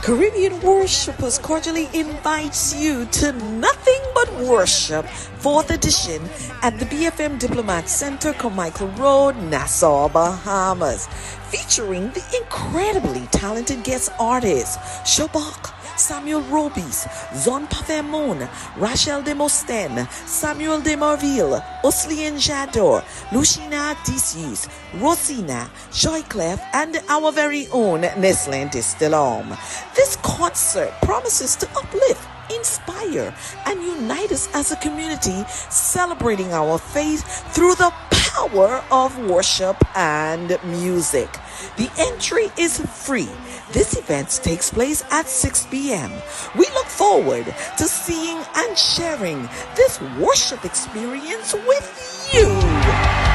Caribbean Worshipers cordially invites you to Nothing But Worship, 4th edition, at the BFM Diplomat Center, Carmichael Road, Nassau, Bahamas, featuring the incredibly talented guest artists, Shobak, Samuel Robis, Zon Pafemon, Rachel de Mosten, Samuel de Marville, Oslien Jador, Lucina Dicis, Rosina, Joy Clef, and our very own Nestlé Distilom. This concert promises to uplift, inspire, and unite us as a community, celebrating our faith through the power of worship and music. The entry is free. This event takes place at 6 p.m. We look forward to seeing and sharing this worship experience with you.